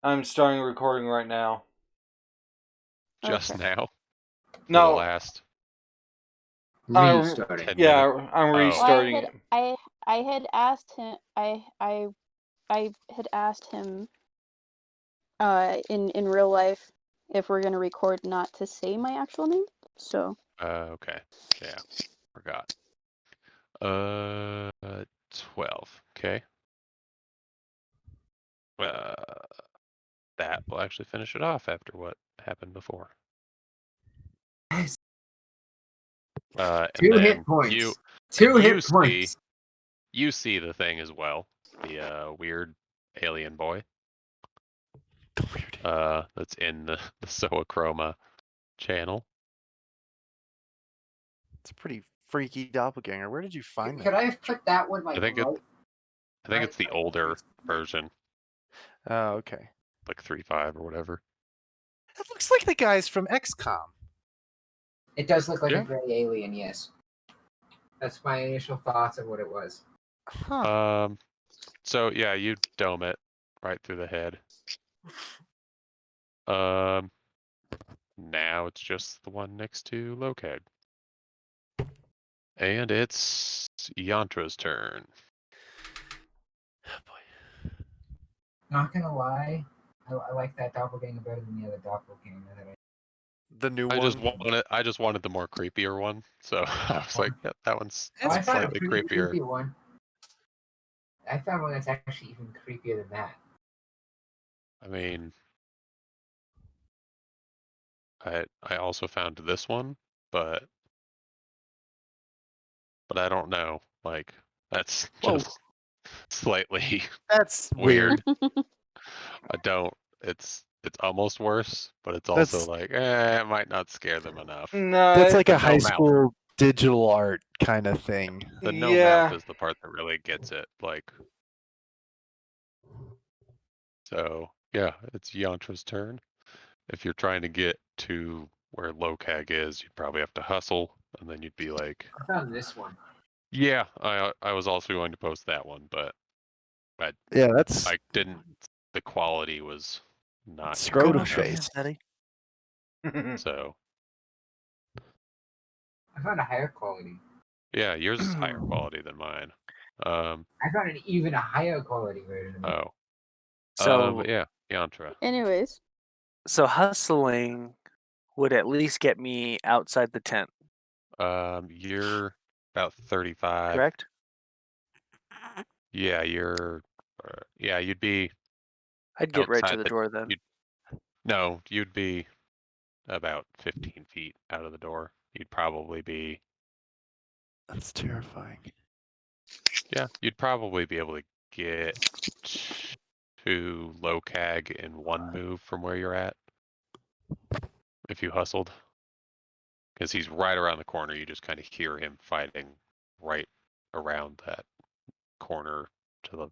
I'm starting recording right now. Just Okay. now? For the No, last Restarting. 10 yeah, minutes? I'm Oh. restarting Well, it. I had asked him. I had asked him. In real life, if we're gonna record, not to say my actual name. So. Okay. Yeah. Forgot. 12. Okay. That will actually finish it off after what happened before. Yes. And 2 then hit points. You, 2 you hit see, points. You see the thing as well. The weird alien boy. That's in the Zoochroma channel. It's a pretty freaky doppelganger. Where did you find Could that? I have put that one like I think it's the older version, Oh, okay. like 3.5 or whatever. That looks like the guys from XCOM. It does look like Yeah. a gray alien, yes. That's my initial thoughts of what it was. Huh. So yeah, you dome it right through the head. Now it's just the one next to Lokag. And it's Yantra's turn. Oh, boy. Not gonna lie, I like that doppelganger better than the other doppelganger that I. The new I one. just wanted the more creepier one, so I was like, yeah, that one's I found a slightly pretty creepier. creepy one. I found one that's actually even creepier than that. I mean, I also found this one, but I don't know. Like, that's Whoa. just slightly That's weird. weird. I don't. It's almost worse, but it's also That's- like, it might not scare them enough. No, That's like The a high no mouth. school digital art kind of thing. The no yeah. mouth is the part that really gets it. Like, so yeah, it's Yantra's turn. If you're trying to get to where Lokag is, you'd probably have to hustle, and then you'd be like, I found this one. yeah, I was also going to post that one, but Yeah, that's I didn't. The quality was not scrotum good enough, face. so I found a higher quality. yeah, yours is higher quality than mine. I found an even a higher quality version. But yeah, Yantra. Anyways. So hustling would at least get me outside the tent, You're about 35. correct? Yeah, you'd be. I'd get right to outside the door then. You'd be about 15 feet out of the door. You'd probably be. That's terrifying. Yeah, you'd probably be able to get to Lokag in one move from where you're at if you hustled. Because he's right around the corner. You just kind of hear him fighting right around that corner to the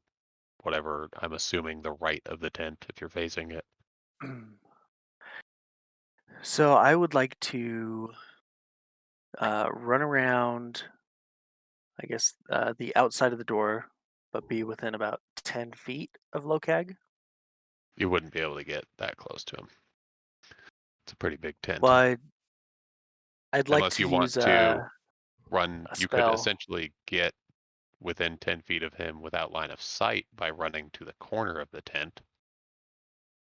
whatever, I'm assuming the right of the tent if you're facing it. So I would like to run around, I guess, the outside of the door, but be within about 10 feet of Lokag. You wouldn't be able to get that close to him. It's a pretty big tent. Well, I'd like Unless to you want use to run, a you could spell. essentially get within 10 feet of him without line of sight by running to the corner of the tent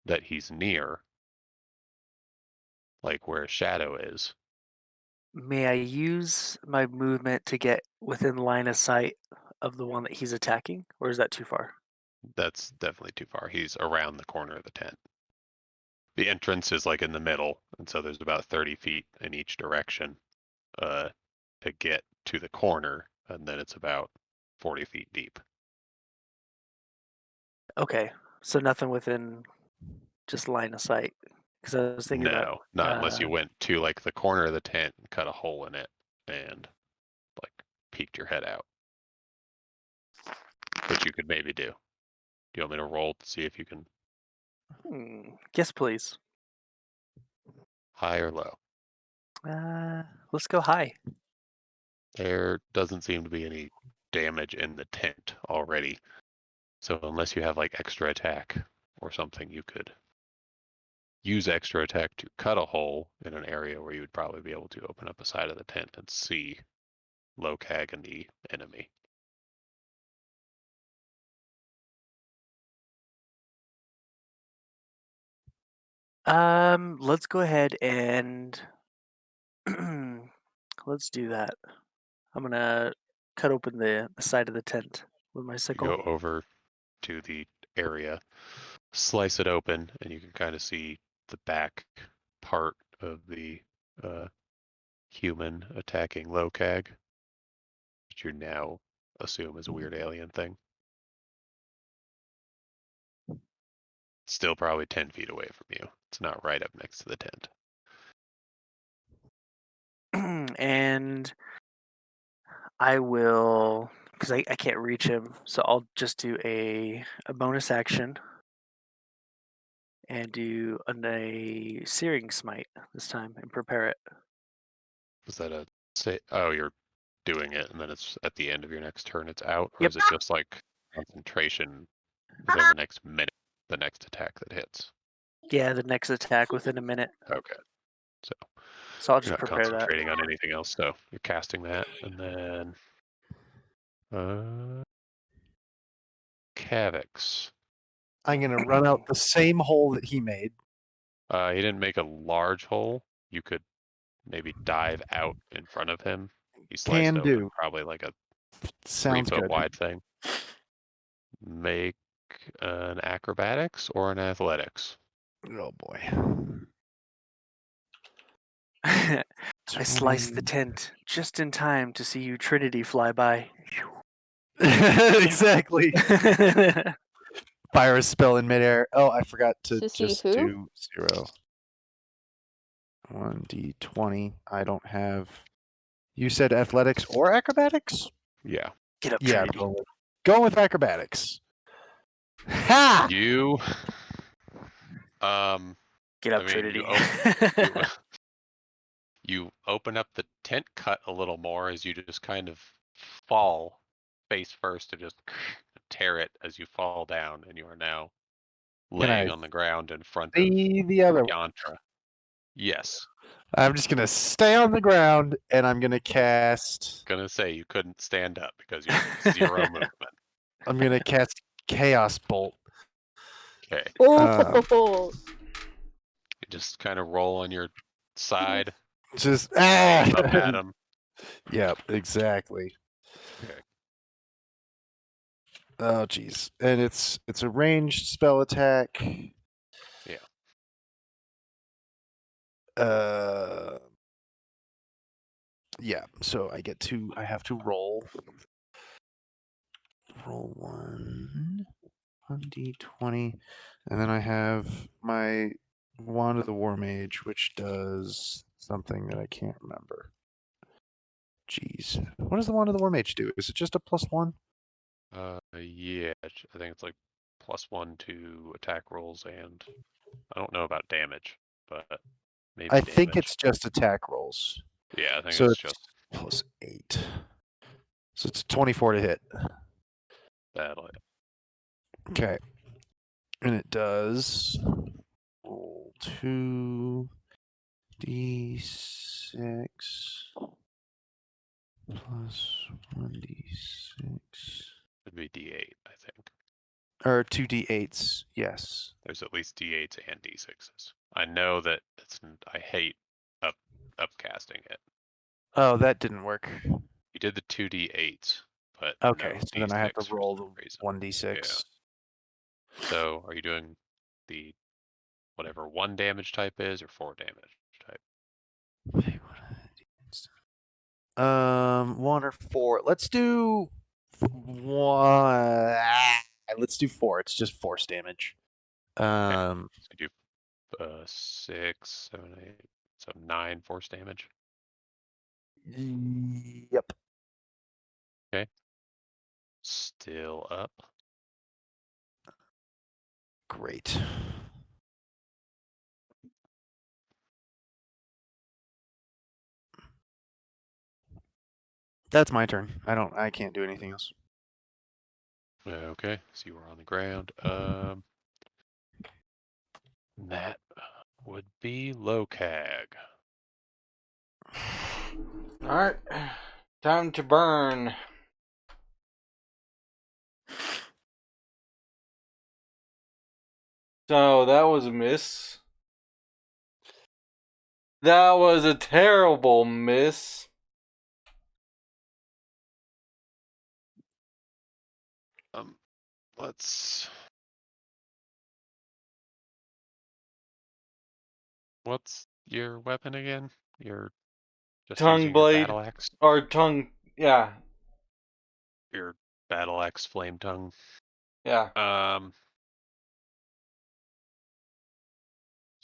that he's near, like where Shadow is. May I use my movement to get within line of sight of the one that he's attacking, or is that too far? That's definitely too far. He's around the corner of the tent. The entrance is like in the middle, and so there's about 30 feet in each direction to get to the corner, and then it's about 40 feet deep. Okay, so nothing within just line of sight. Because I was thinking about not unless you went to like the corner of the tent and cut a hole in it and like peeked your head out, which you could maybe do. Do you want me to roll to see if you can? Yes, please. High or low? Let's go high. There doesn't seem to be any damage in the tent already. So unless you have like extra attack or something, you could use extra attack to cut a hole in an area where you would probably be able to open up a side of the tent and see Lokag and the enemy. Let's go ahead and let's do that. I'm gonna cut open the side of the tent with my You sickle. go over to the area, slice it open, and you can kind of see the back part of the human attacking Lokag, which you now assume is a weird alien thing. Still probably 10 feet away from you. It's not right up next to the tent. And I will, because I can't reach him, so I'll just do a bonus action and do a searing smite this time and prepare it. Is that a say? Oh, you're doing it, and then it's at the end of your next turn. It's out, or Yep. is it just like concentration within the next minute? The next attack that hits. Yeah, the next attack within a minute. Okay. So So I'll you're just not prepare that. concentrating on anything else, so you're casting that, and then Kavix. I'm gonna run out the same hole that he made. He didn't make a large hole. You could maybe dive out in front of him. He sliced Can open do. probably like a Sounds 3 foot good. wide thing. Make an acrobatics or an athletics. Oh boy. I sliced the 20. tent just in time to see you Trinity fly by. Exactly. Fire a spell in midair. Oh, I forgot to To see just who? do 0. 1d20. I don't have. You said athletics or acrobatics? Yeah. Get up, Yeah, Trinity. go with acrobatics. Ha! You Get up, I mean, Trinity. you open up the tent cut a little more as you just kind of fall face first to just tear it as you fall down, and you are now Can I laying on the ground in front of See the other one. Yantra. Yes. I'm just gonna stay on the ground and I'm gonna cast. Gonna say you couldn't stand up because you have 0 movement. I'm gonna cast Chaos Bolt. Okay. Oh, You just kind of roll on your side Just up at ah. him. Yep, exactly. Okay. Oh jeez, and it's a ranged spell attack. Yeah. Yeah. So I get to. I have to roll. Roll 1d20, and then I have my Wand of the War Mage, which does something that I can't remember. Jeez, what does the Wand of the War Mage do? Is it just a +1? Yeah, I think it's like +1 to attack rolls, and I don't know about damage, but maybe I think damage. it's just attack rolls. Yeah, I think So it's just +8. So it's 24 to hit. battle. Okay. And it does roll 2d6 plus 1d6. It'd be D8, I think. Or 2d8s, yes. There's at least D8s and D6s. I know that I hate upcasting it. Oh, that didn't work. You did the 2D8s, but Okay, no so then I have D6 to for roll some the reason. 1d6. So are you doing the whatever 1 damage type is or 4 damage type? 1 or 4. Let's do 1. Let's do 4. It's just force damage. So you do 6, 7, 8, so 9 force damage. Yep. Okay. Still up. Great. That's my turn. I can't do anything else. Okay, so you were on the ground. That would be Locag. Alright. Time to burn. So that was a miss. That was a terrible miss. Let's. What's your weapon again? You're just Tongue using blade. your battle axe. Or tongue. Yeah. Your battle axe flame tongue. Yeah.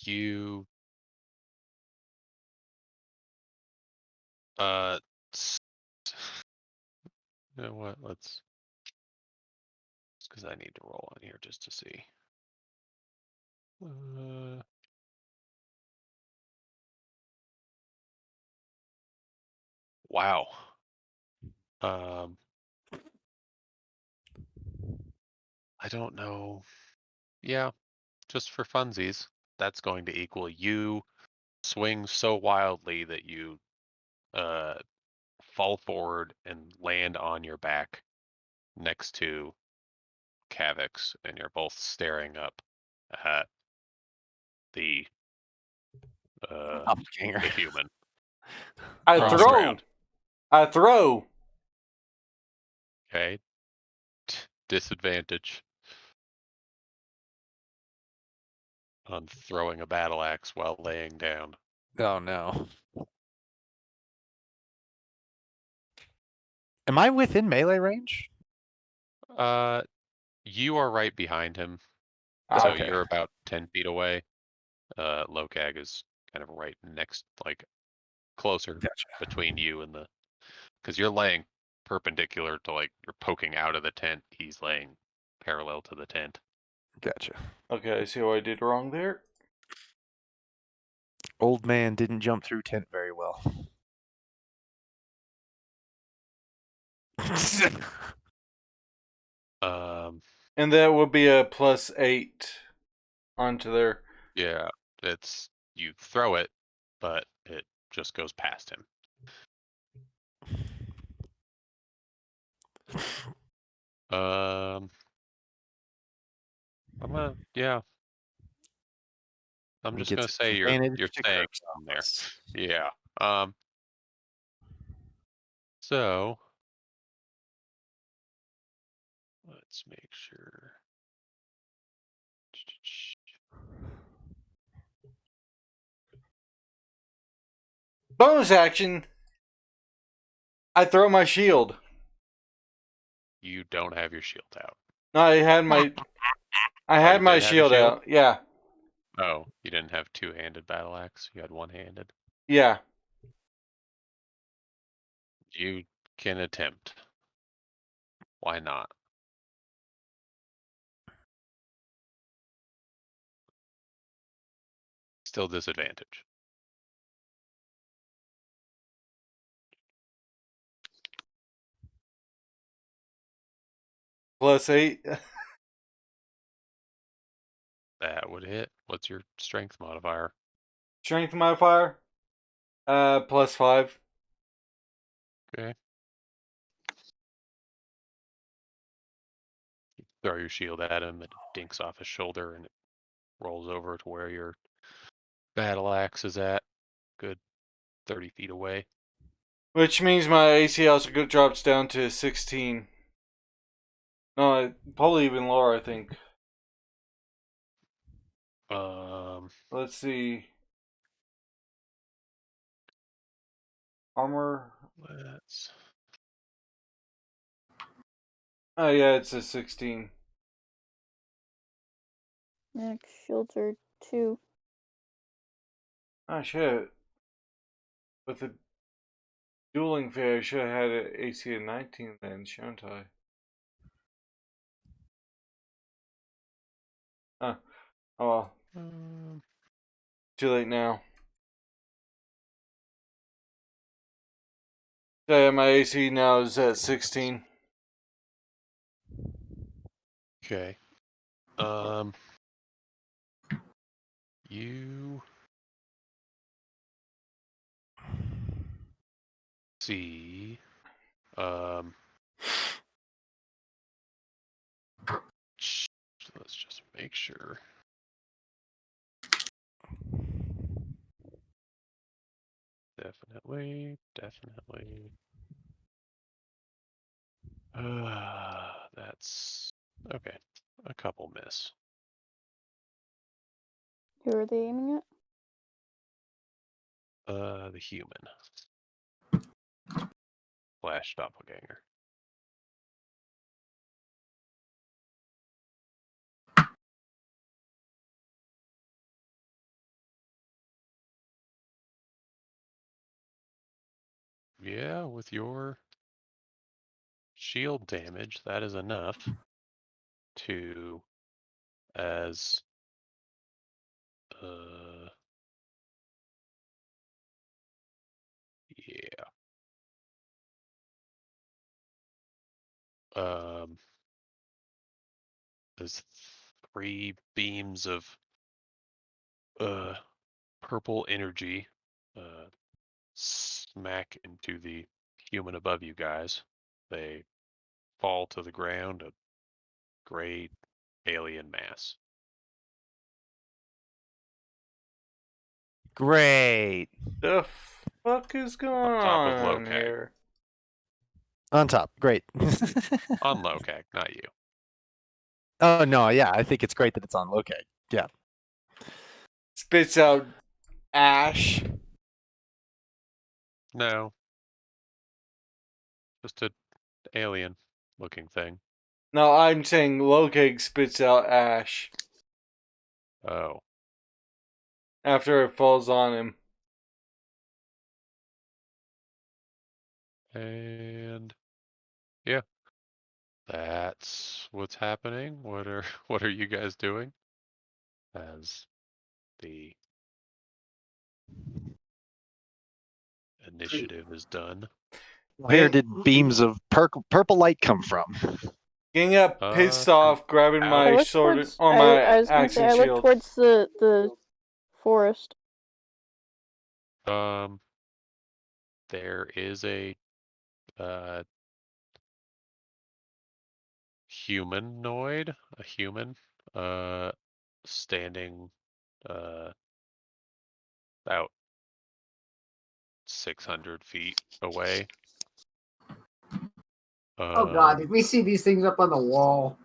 You you know what? Let's because I need to roll on here just to see. Wow. I don't know. Yeah, just for funsies, that's going to equal you swing so wildly that you fall forward and land on your back next to Kavix, and you're both staring up at the Doppelganger. the human. I Cross throw. ground. I throw. Okay. Disadvantage on throwing a battle axe while laying down. Oh no. Am I within melee range? You are right behind him, so Okay. you're about 10 feet away. Locag is kind of right next, like closer Gotcha. between you and the, because you're laying perpendicular to, like, you're poking out of the tent. He's laying parallel to the tent. Gotcha. Okay, I see what I did wrong there. Old man didn't jump through tent very well. And that would be a +8 onto there. Yeah, it's, you throw it, but it just goes past him. Yeah. I'm He just gets gonna say you're advantage to staying curse in there. office. Yeah. So let's make sure. Bonus action. I throw my shield. You don't have your shield out. No, I had my. I you had my did have your shield shield? out. Yeah. Oh, you didn't have two-handed battle axe. You had one-handed. Yeah. You can attempt. Why not? Still disadvantage. +8. That would hit. What's your strength modifier? Strength modifier. +5. Okay. You throw your shield at him, it dinks off his shoulder, and it rolls over to where your battle axe is at. Good 30 feet away. Which means my AC also drops down to 16. No, probably even lower, I think. Let's see. Armor. Let's. Oh yeah, it's a 16. Next shields are 2. Oh shit. With the dueling fair, I should have had an AC of 19 then, shouldn't I? Huh. Oh well. Too late now. So yeah, my AC now is at 16. Okay. You see, let's just make sure. Definitely. That's okay. A couple miss. Who are they aiming at? The human. Flash doppelganger. Yeah, with your shield damage, that is enough to as yeah. There's 3 beams of purple energy smack into the human above you guys. They fall to the ground, a gray alien mass. Great. The fuck is going top of on Lokag. here? On top. Great. On Lokag, not you. Oh no, yeah, I think it's great that it's on Lokag. Yeah. Spits out ash. No. Just a alien looking thing. No, I'm saying Lokag spits out ash Oh. after it falls on him. And yeah. That's what's happening. What are you guys doing? As the initiative is done. Where did beams of purple light come from? Getting up pissed off, grabbing out. my I looked sword towards. on my I was gonna axe say and I looked shield. towards the forest. There is a humanoid, a human, standing about 600 feet away. Oh god, did we see these things up on the wall?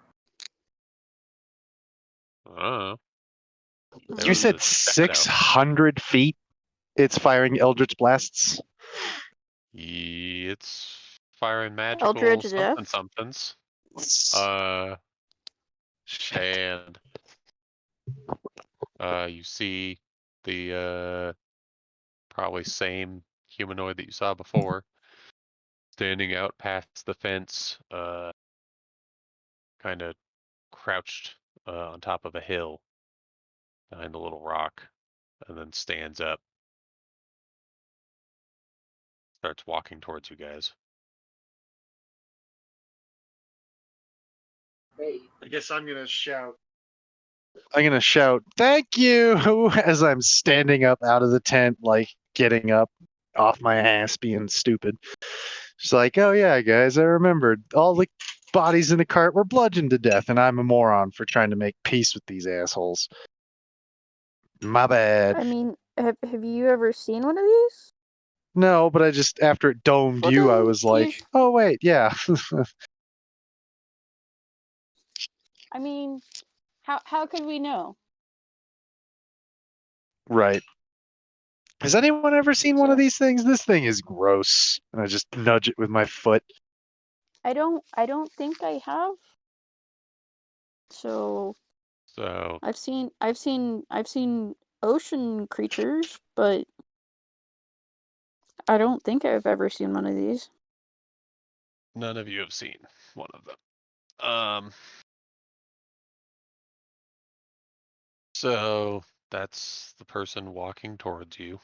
There You was said a shadow. 600 feet it's firing Eldritch Blasts? It's firing magical Eldritch something Death? somethings. Shit. And you see the probably same humanoid that you saw before standing out past the fence, kind of crouched on top of a hill behind a little rock, and then stands up, starts walking towards you guys. I guess I'm gonna shout. I'm going to shout, "Thank you!" as I'm standing up out of the tent, like getting up off my ass, being stupid. It's like, oh yeah, guys, I remembered. All the bodies in the cart were bludgeoned to death, and I'm a moron for trying to make peace with these assholes. My bad. I mean, have you ever seen one of these? No, but I just, after it domed Well, you, I then was you like, oh wait, yeah. I mean, how could we know? Right. Has anyone ever seen one of So- these things? This thing is gross. And I just nudge it with my foot. I don't think I have. So So I've seen ocean creatures, but I don't think I've ever seen one of these. none of you have seen one of them. So that's the person walking towards you.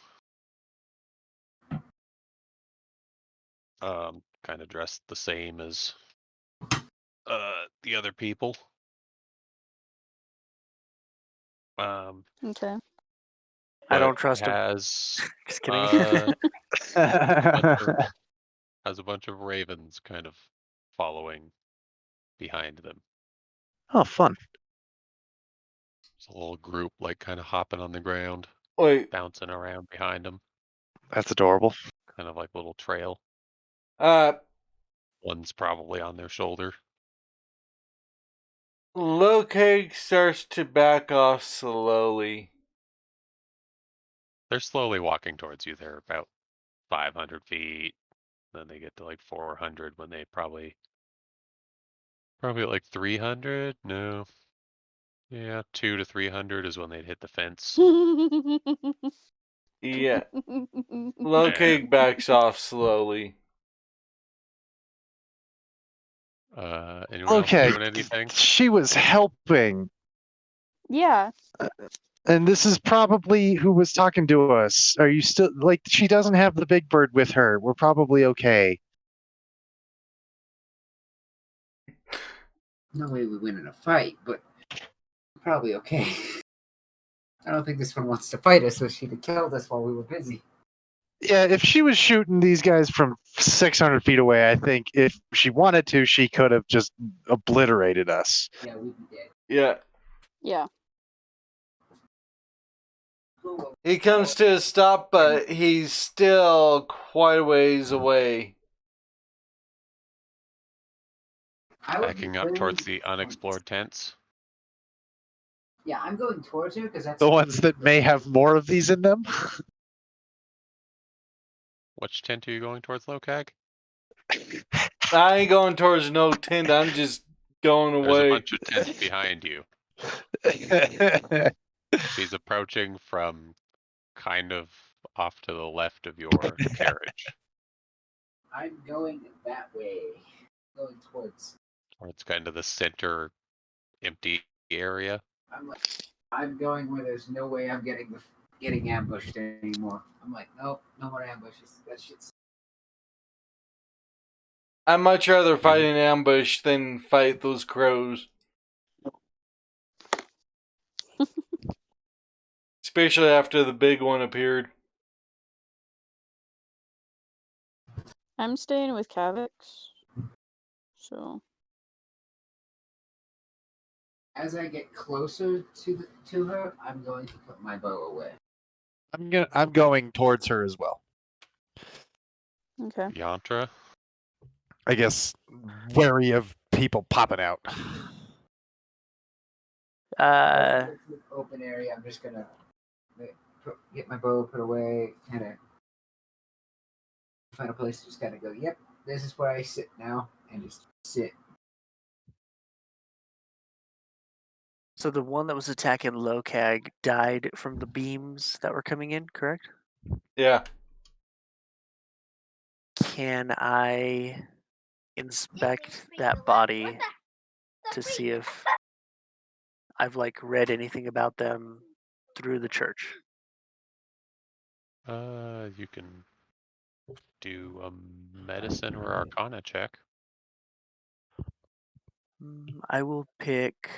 Kind of dressed the same as the other people. Okay. I but don't trust him. has Just kidding. has a bunch of ravens kind of following behind them. Oh, fun. It's a little group like kind of hopping on the ground, Wait, bouncing around behind them, That's adorable. kind of like a little trail. uh, One's probably on their shoulder. Lokeg starts to back off slowly. They're slowly walking towards you. They're about 500 feet. Then they get to like 400 when they probably at like 300. No. Yeah, 200 to 300 is when they'd hit the fence. Yeah, Lokeg backs off slowly. Anyone else Okay, doing anything? she was helping. Yeah. And this is probably who was talking to us. Are you still like she doesn't have the big bird with her? We're probably okay. No way we win in a fight, but probably okay. I don't think this one wants to fight us, so she'd have killed us while we were busy. Yeah, if she was shooting these guys from 600 feet away, I think if she wanted to, she could have just obliterated us. Yeah, we'd be dead. Yeah. Yeah. He comes to a stop, but he's still quite a ways away. Backing up towards the unexplored tents. Yeah, I'm going towards her because that's The ones that may have more of these in them. Which tent are you going towards, Lokag? I ain't going towards no tent. I'm just going There's a away. bunch of tents behind you. He's approaching from kind of off to the left of your carriage. I'm going that way. Going towards. Towards kind of the center empty area. I'm going where there's no way I'm getting ambushed anymore. I'm like, nope, no more ambushes. That shit's. I'd much rather fight an ambush than fight those crows. Especially after the big one appeared. I'm staying with Kavix. So. As I get closer to her, I'm going to put my bow away. I'm going towards her as well. Okay. Yantra? I guess wary of people popping out. Open area. I'm just gonna get my bow put away. Kind of find a place to just kind of go. Yep, this is where I sit now, and just sit. So the one that was attacking Lokag died from the beams that were coming in, correct? Yeah. Can I inspect that body to see if I've like read anything about them through the church? You can do a medicine or arcana check. I will pick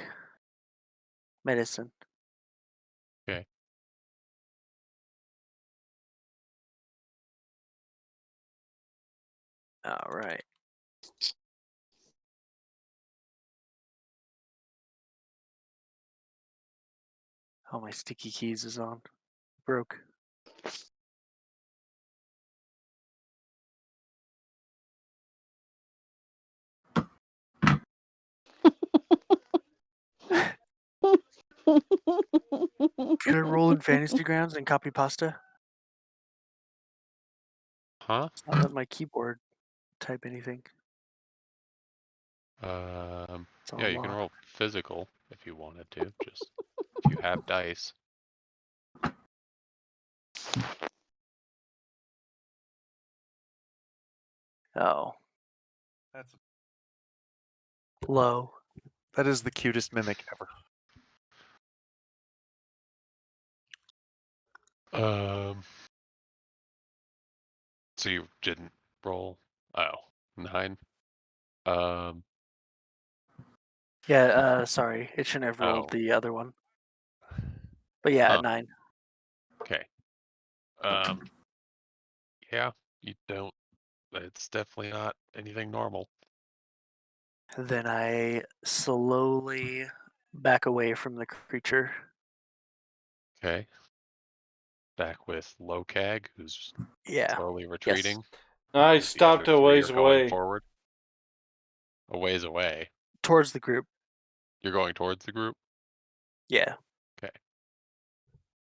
medicine. Okay. All right. Oh, my sticky keys is on. Broke. Could I roll in Fantasy Grounds and copy pasta? Huh? It's not letting my keyboard type anything. It's Yeah, you can locked. roll physical if you wanted to. Just if you have dice. Oh, That's low. that is the cutest mimic ever. So you didn't roll? Oh, 9. Yeah, sorry. It shouldn't have rolled Oh. the other one. But yeah, Huh. 9. Okay. Yeah, you don't. It's definitely not anything normal. Then I slowly back away from the creature. Okay. Back with Lokag, who's Yeah. slowly retreating. I The stopped other a three ways are going away. forward. A ways away. Towards the group. You're going towards the group? Yeah. Okay.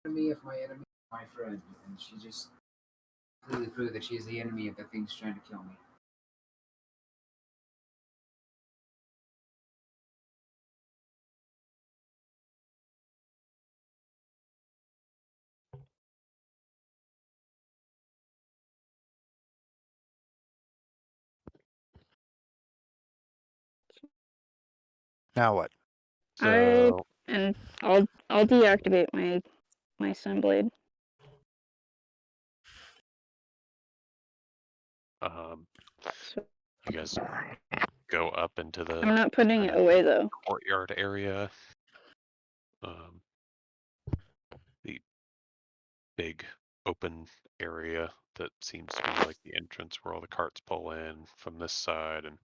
Enemy of my enemy, my friend, and she just clearly proved that she is the enemy of the things trying to kill me. Now what? So, And I'll deactivate my Sunblade. So you guys go up into the I'm not putting it kinda away though. courtyard area. The big open area that seems to be like the entrance where all the carts pull in from this side, and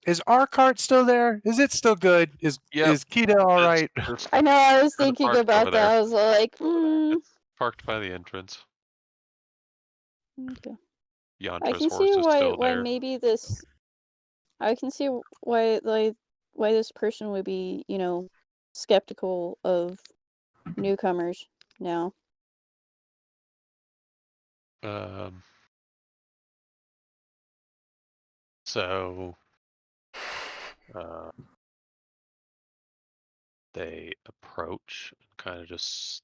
Is our cart still there? Is it still good? Is Kita all right? It's I know, I was kinda thinking parked about over that. there. I was like, It's parked by the entrance. okay. I Yantra's can see horse is still why there. maybe this. I can see why why this person would be, you know, skeptical of newcomers now. So they approach and kind of just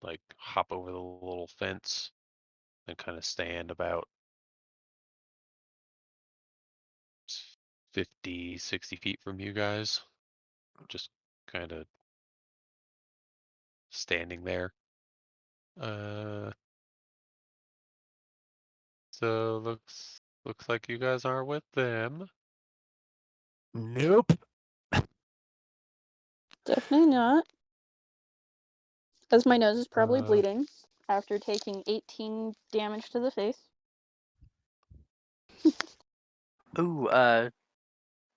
like hop over the little fence and kind of stand about 50, 60 feet from you guys. Just kind of standing there. So looks like you guys are with them. Nope. Definitely not. As my nose is probably bleeding after taking 18 damage to the face. Ooh,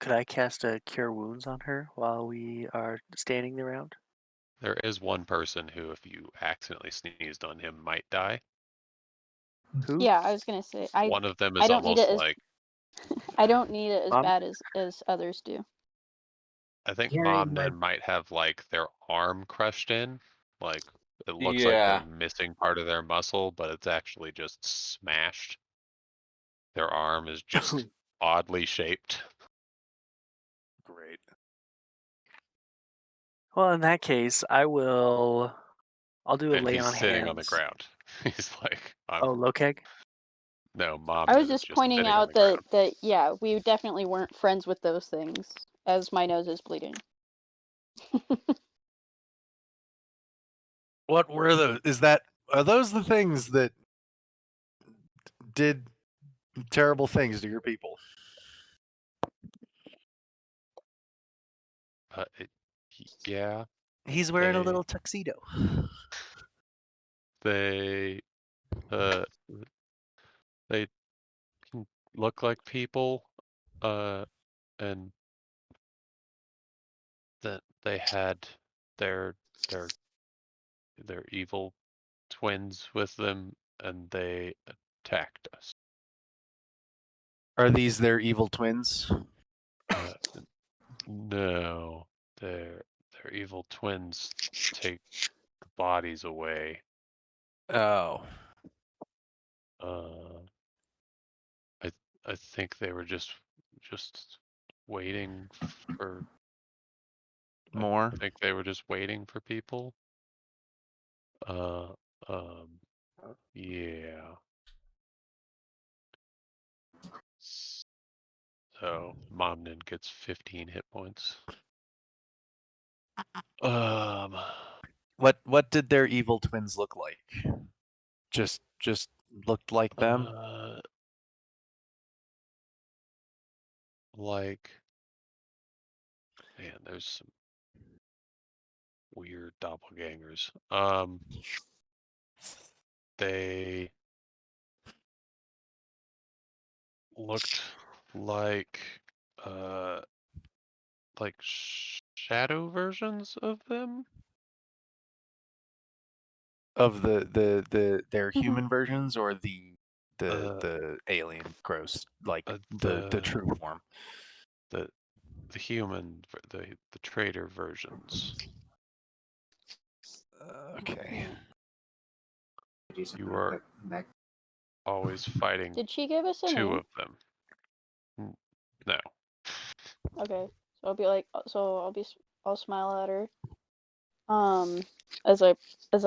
could I cast a Cure Wounds on her while we are standing around? There is one person who, if you accidentally sneezed on him, might die. Who? Yeah, I was gonna say One of them I is don't need it almost as like, I don't need it as Mom? bad as others do. I think Carrying Mom my- then might have like their arm crushed in. Like it looks like Yeah. they're missing part of their muscle, but it's actually just smashed. Their arm is just oddly shaped. Great. Well, in that case, I'll do a And lay he's on sitting on the hands. ground. He's like, Oh, Lokeg? no, Mom I was is just just pointing sitting on out the ground. that yeah, we definitely weren't friends with those things as my nose is bleeding. What were those? Are those the things that did terrible things to your people? Yeah, He's wearing a They- little tuxedo. they they can look like people, and that they had their their their evil twins with them, and they attacked us. Are these their evil twins? No, their evil twins take the bodies away. Oh. I think they were just waiting for More? I think they were just waiting for people. Yeah. So Momnin gets 15 hit points. What did their evil twins look like? Just looked like them? Like, man, there's some weird doppelgangers. they looked like shadow versions of them. Of their Mhm. human versions or the Uh, alien gross, like the the true form. the human, the traitor versions. Okay. Do something You real were quick. I'm back. always fighting Did she give us a two name? of them. No. Okay, so I'll be like, I'll smile at her. As I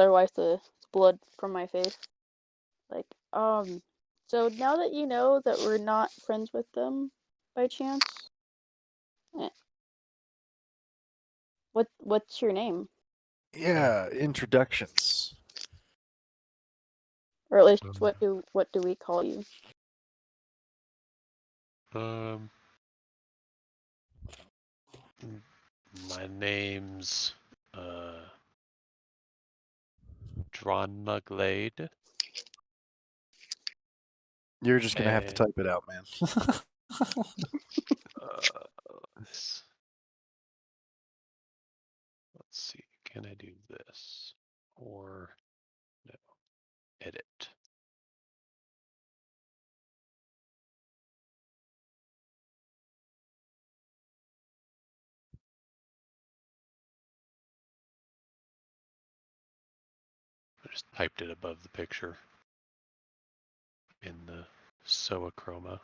wipe the blood from my face, like, so now that you know that we're not friends with them, by chance, what's your name, Yeah, introductions. or at least Um, what do we call you? My name's Dronmaglade. You're just gonna have to And, type it out, man. let's see. Can I do this or no? Edit. I just typed it above the picture in the SOA chroma.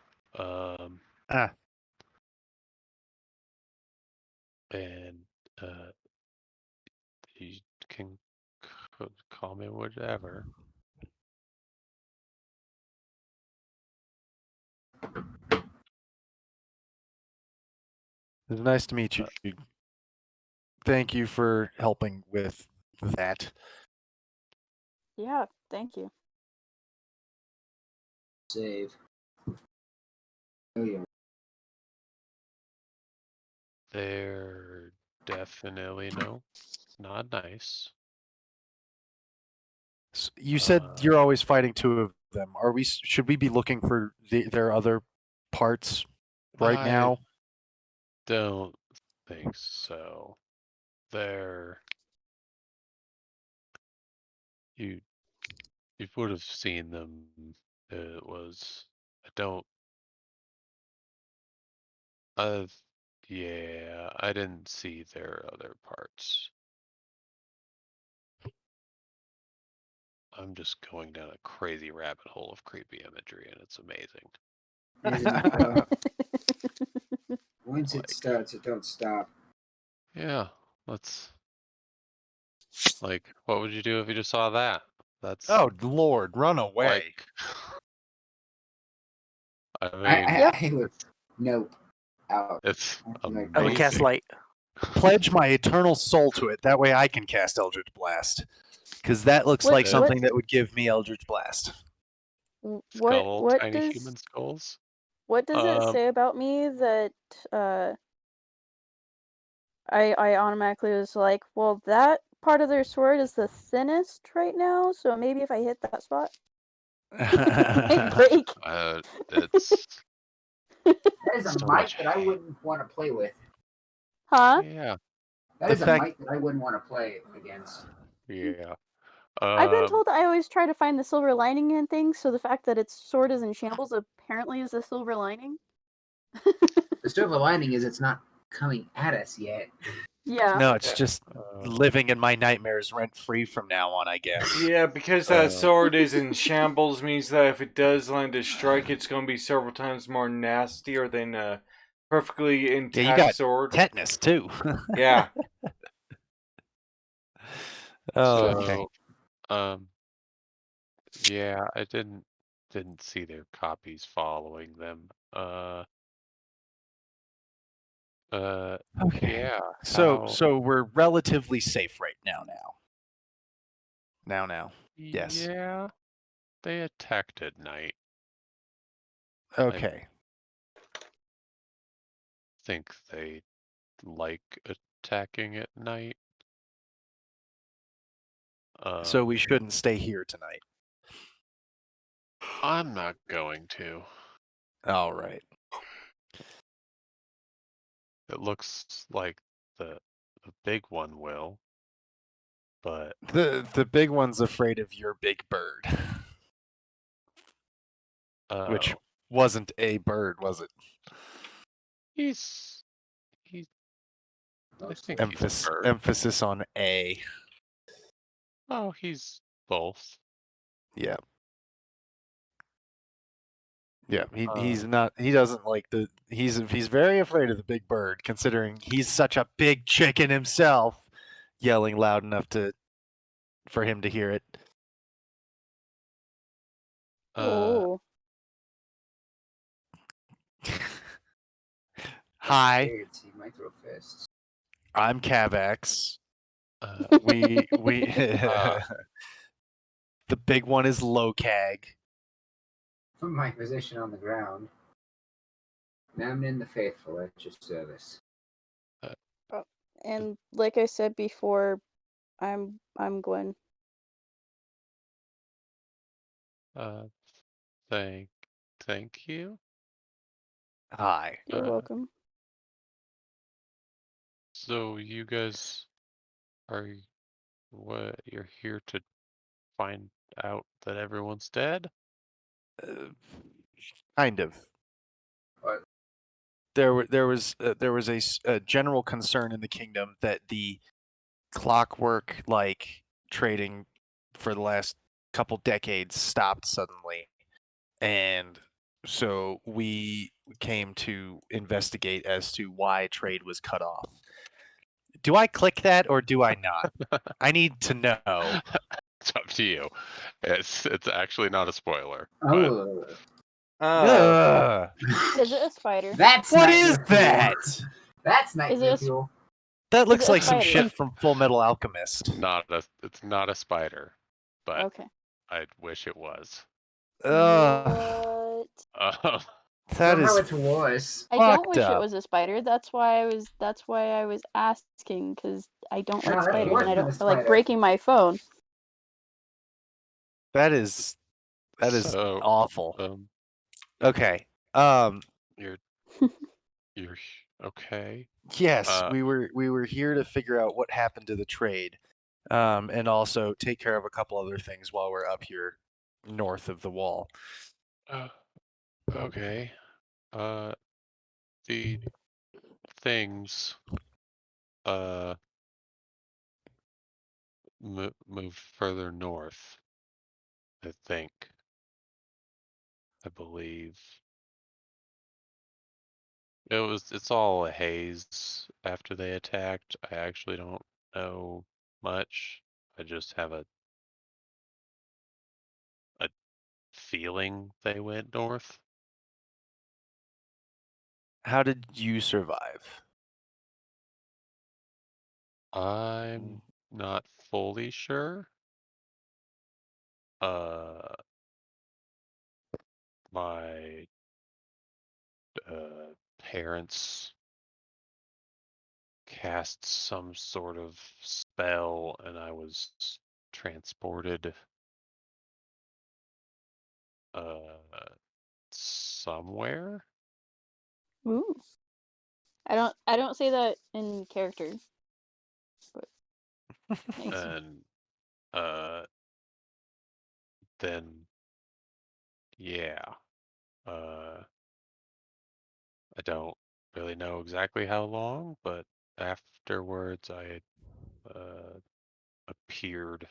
And you can call me whatever. It's nice to meet you. Thank you for helping with that. Yeah, thank you. Save. Oh yeah. They're definitely not nice. You said Uh, you're always fighting two of them. Are we? Should we be looking for their other parts right I now? don't think so. You would have seen them. It was I don't. Yeah, I didn't see their other parts. I'm just going down a crazy rabbit hole of creepy imagery, and it's amazing. Once it Like, starts, it don't stop. yeah, let's. Like, what would you do if you just saw that? That's Oh Lord, run away! like. I mean, I would. Nope. Out. it's I'd be like, I would cast amazing. light. Pledge my eternal soul to it. That way I can cast Eldritch Blast. Because that looks like something that would give me Eldritch Blast. Tiny human skulls. What does it say about me that I automatically was like, well, that part of their sword is the thinnest right now, so maybe if I hit that spot, it might break. It's that is a so mic much. that I wouldn't want to play with. Huh? Yeah. That The is a fact- mic that I wouldn't want to play against. Yeah. I've been told I always try to find the silver lining in things, so the fact that its sword is in shambles apparently is the silver lining. The silver lining is it's not coming at us yet. Yeah. No, it's just living in my nightmares rent free from now on, I guess. Yeah, because that sword is in shambles means that if it does land a strike, it's going to be several times more nastier than a perfectly intact Yeah, you got sword. tetanus too. Yeah. Oh, So, okay. Yeah, I didn't see their copies following them. Okay. Yeah. So we're relatively safe right now. Now. Yes. Yeah. They attacked at night. Okay. I think they like attacking at night. So we shouldn't stay here tonight. I'm not going to. All right. It looks like the big one will, but The big one's afraid of your big bird, which oh, wasn't a bird, was it? he's I think he's a bird. Emphasis on a. Oh, he's both. Yeah. Yeah, he's Uh, not. He doesn't like the. He's very afraid of the big bird, considering he's such a big chicken himself, yelling loud enough for him to hear it. Oh, Hi, Scared, so you might throw fists. I'm Cavax. uh, We Uh. the big one is Locag. From my position on the ground, Mamnon the Faithful at your service. and like I said before, I'm Gwen. Thank you. Hi. You're Uh, welcome. So you guys are what? You're here to find out that everyone's dead? Kind of. What? There was a general concern in the kingdom that the clockwork like trading for the last couple decades stopped suddenly, and so we came to investigate as to why trade was cut off. Do I click that or do I not? I need to know. It's up to you. It's actually not a spoiler. But Oh, Ugh. Is it a spider? that's What nightmare is that? Fuel. That's nightmare it a fuel. That looks it a like some spider? shit from Full Metal Alchemist. it's not a spider, but Okay. I wish it was. Ugh. What? That Somehow is it's worse. I don't fucked wish it up. was a spider. That's why I was asking, because I don't No, like that's spiders worse and I than don't a feel like spider. breaking my phone. That is So, awful. Okay. You're okay. Yes, we were here to figure out what happened to the trade, and also take care of a couple other things while we're up here north of the wall. Okay. The things moved further north, I think. I believe. It's all a haze after they attacked. I actually don't know much. I just have a feeling they went north. How did you survive? I'm not fully sure. My parents cast some sort of spell and I was transported somewhere. Ooh. I don't say that in character. But nice. And then yeah. I don't really know exactly how long, but afterwards I appeared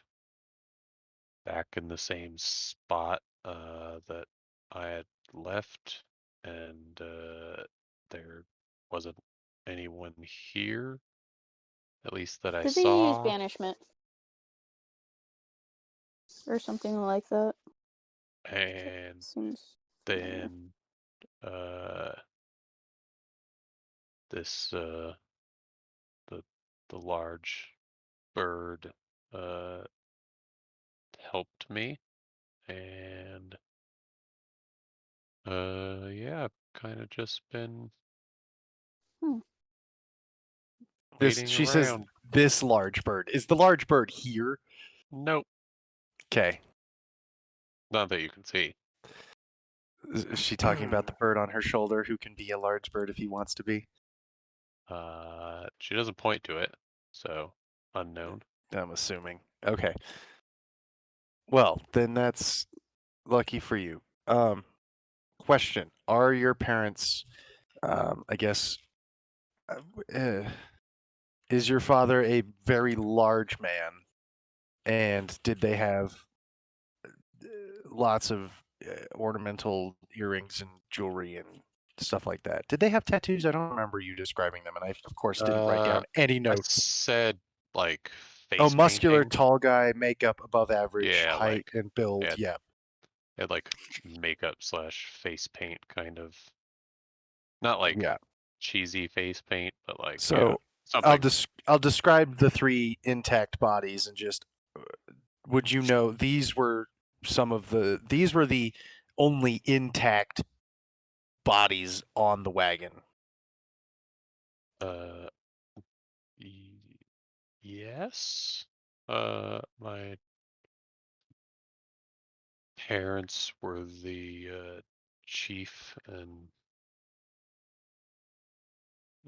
back in the same spot that I had left, and there wasn't anyone here, at least that I Did they use saw. banishment? Or something like that? And Seems then this the large bird helped me, and yeah, kind of just been waiting She around. says this large bird. Is the large bird here? Nope, Okay. not that you can see. Is she talking about the bird on her shoulder who can be a large bird if he wants to be? She doesn't point to it, so unknown. I'm assuming. Okay. Well, then that's lucky for you. Question: are your parents, I guess, is your father a very large man? And did they have lots of ornamental earrings and jewelry and stuff like that? Did they have tattoos? I don't remember you describing them, and I, of course, didn't write down any I notes. said like face Oh, muscular, painting. tall guy, makeup above average, Yeah, height like, and build. yeah. Yeah. It had like makeup slash face paint kind of, not like Yeah. cheesy face paint, but like So something. I'll describe the 3 intact bodies and just would you know these were the only intact bodies on the wagon? Yes. My parents were the chief and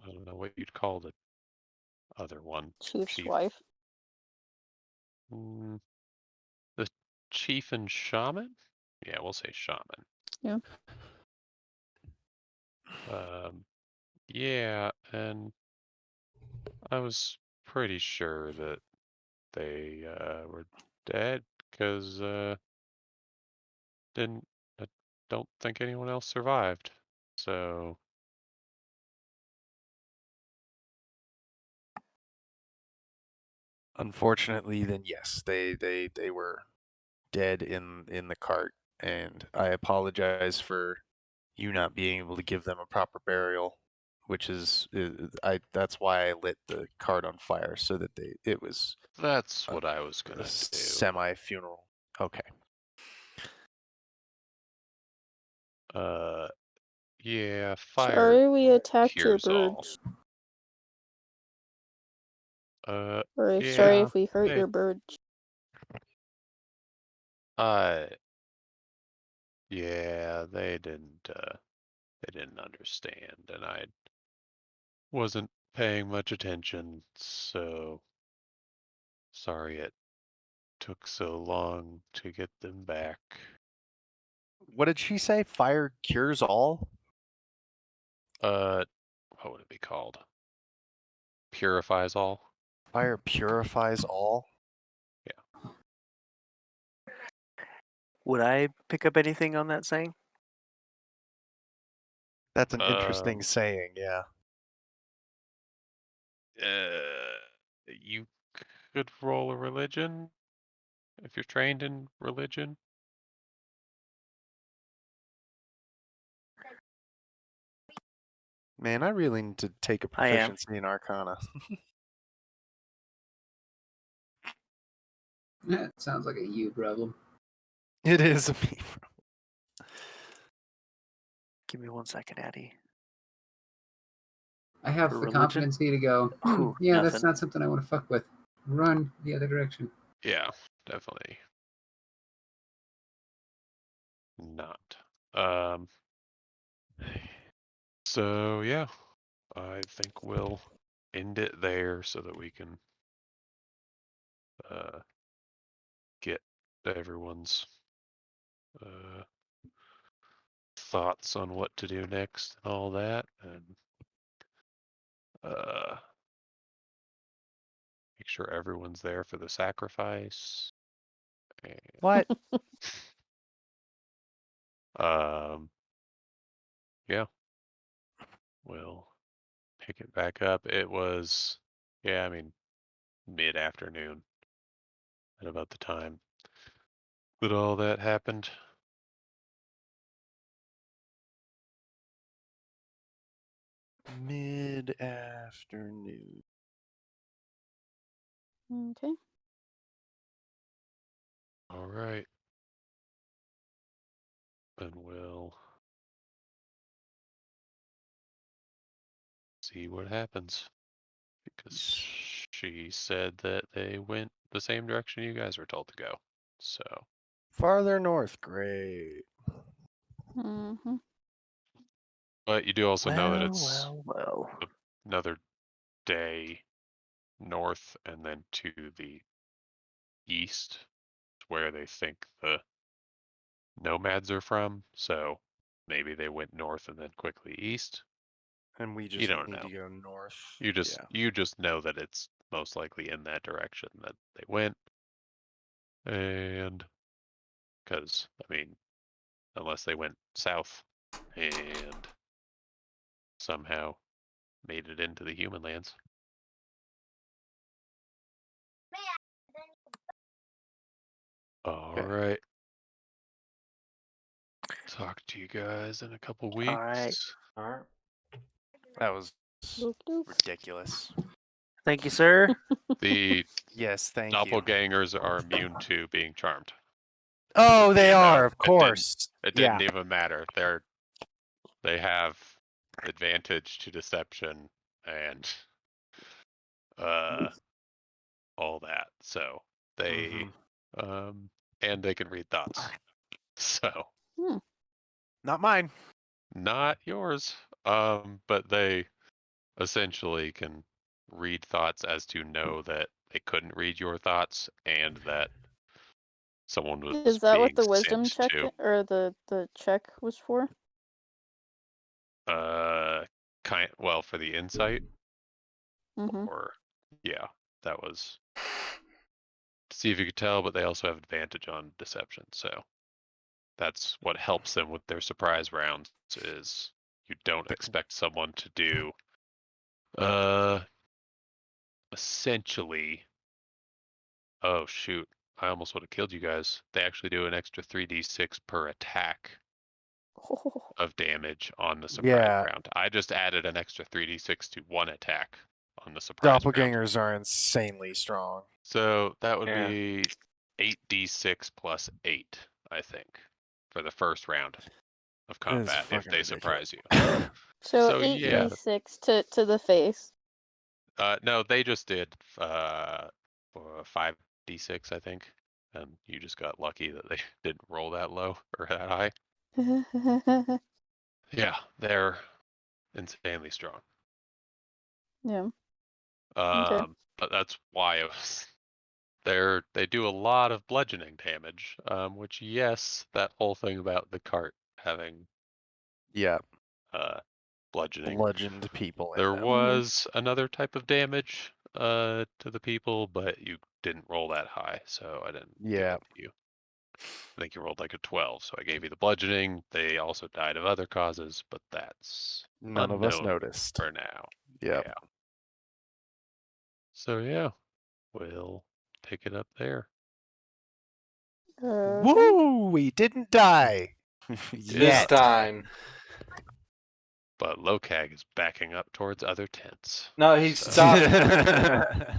I don't know what you'd call the other one. Chief's Chief. wife. The chief and shaman? Yeah, we'll say shaman. Yeah. Yeah, and I was pretty sure that they were dead because I don't think anyone else survived. So Unfortunately, then yes, they were dead in the cart, and I apologize for you not being able to give them a proper burial, which is that's why I lit the cart on fire so that it was that's what I was a gonna do. semi funeral. Okay. Yeah, fire. Sorry we attacked your cures all. birds. Yeah, Sorry if we hurt your birds. Yeah, they didn't understand, and I wasn't paying much attention, so sorry it took so long to get them back. What did she say? Fire cures all? What would it be called? Purifies all? Fire purifies all? Yeah. Would I pick up anything on that saying? That's an interesting saying, yeah. You could roll a religion if you're trained in religion. Man, I really need to take a I am. proficiency in Arcana. That sounds like a you problem. It is a me. Give me 1 second, Addy. I have For the religion? competency to go, Ooh, yeah, that's nothing. not something I want to fuck with. Run the other direction. Yeah, definitely not. So yeah, I think we'll end it there so that we can get everyone's thoughts on what to do next and all that, and make sure everyone's there for the sacrifice. And, What? yeah, we'll pick it back up. It was, yeah, I mean, mid-afternoon at about the time that all that happened. Mid-afternoon. Okay. All right. And we'll see what happens. Because she said that they went the same direction you guys were told to go. So Farther north, great. Mm-hmm. But you do also know that it's well. another day north and then to the east where they think the nomads are from. So maybe they went north and then quickly east. And we You just don't need know. to go north. You just Yeah. you just know that it's most likely in that direction that they went. And because I mean, unless they went south and somehow made it into the human lands. All Okay. right. Talk to you guys in a couple weeks. All right. All right. That was Doop doop. ridiculous. Thank you, sir. The Yes, thank you. doppelgangers are immune to being charmed. Oh, they Even though are, of it didn't- course. It Yeah. didn't even matter. They have advantage to deception and all that. So they and they can read thoughts. So Not mine. not yours. But they essentially can read thoughts as to know that they couldn't read your thoughts and that someone was Is that what being the wisdom sent check to. or the check was for? Well, for the insight, Mm-hmm. or yeah, that was to see if you could tell, but they also have advantage on deception, so that's what helps them with their surprise rounds is you don't expect someone to do essentially, oh shoot, I almost would have killed you guys. They actually do an extra 3d6 per attack of damage on the surprise Yeah. round. I just added an extra 3d6 to one attack on the surprise round. Doppelgangers are insanely strong. So that would Yeah. be 8d6 plus 8, I think, for the first round of combat if fucking they ridiculous. surprise you. So So, yeah. 8d6 to the face. No, they just did 5d6, I think, and you just got lucky that they didn't roll that low or that high. Yeah, they're insanely strong. Yeah. Okay. But that's why it was. They do a lot of bludgeoning damage, which yes, that whole thing about the cart having Yeah. bludgeoning. Bludgeoned people. in There them. was another type of damage to the people, but you didn't roll that high, so I didn't give Yeah. it to you. I think you rolled like a 12, so I gave you the bludgeoning. They also died of other causes, but that's None of us unknown noticed. for now. Yep. Yeah. So yeah, we'll pick it up there. Woo! We didn't die. This Yet. time. But Lokag is backing up towards other tents. No, he So- stopped.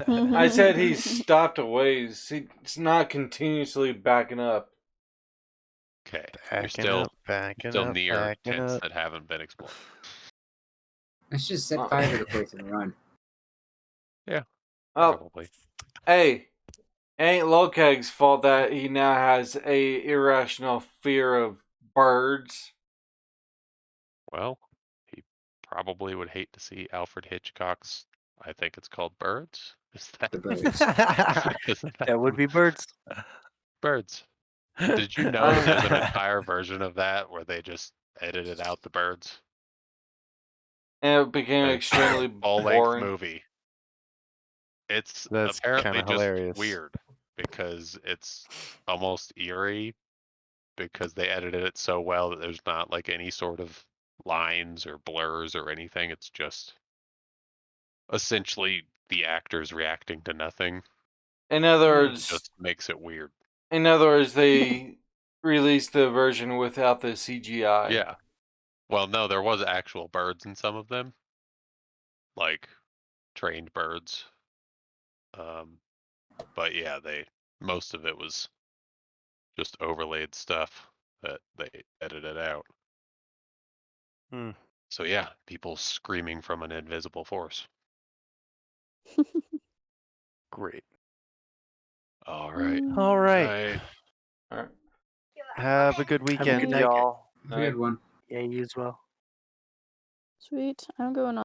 I said he stopped a ways. He's not continuously backing up. Okay, Backing you're still up, backing still up, near backing tents up. that haven't been explored. Let's just set fire to the place and run. Oh, Probably. hey, ain't Lokeg's fault that he now has a irrational fear of birds. Well, he probably would hate to see Alfred Hitchcock's. I think it's called Birds. Is that The birds. isn't That would be birds. Birds? Did you know that there's an entire version of that where they just edited out the birds? And it became A extremely full-length boring. movie. It's That's apparently kinda just hilarious. weird because it's almost eerie because they edited it so well that there's not like any sort of lines or blurs or anything. It's just essentially the actors reacting to nothing. In other It words, just makes it weird. they released the version without the CGI. Yeah. Well, no, there was actual birds in some of them, like trained birds. But yeah, most of it was just overlaid stuff that they edited out. Hmm. So yeah, people screaming from an invisible force. Great. All right. All right. Night. Alright. Have a good Have a weekend. good night, y'all. Have a good one. Yeah, you as well. Sweet. I'm going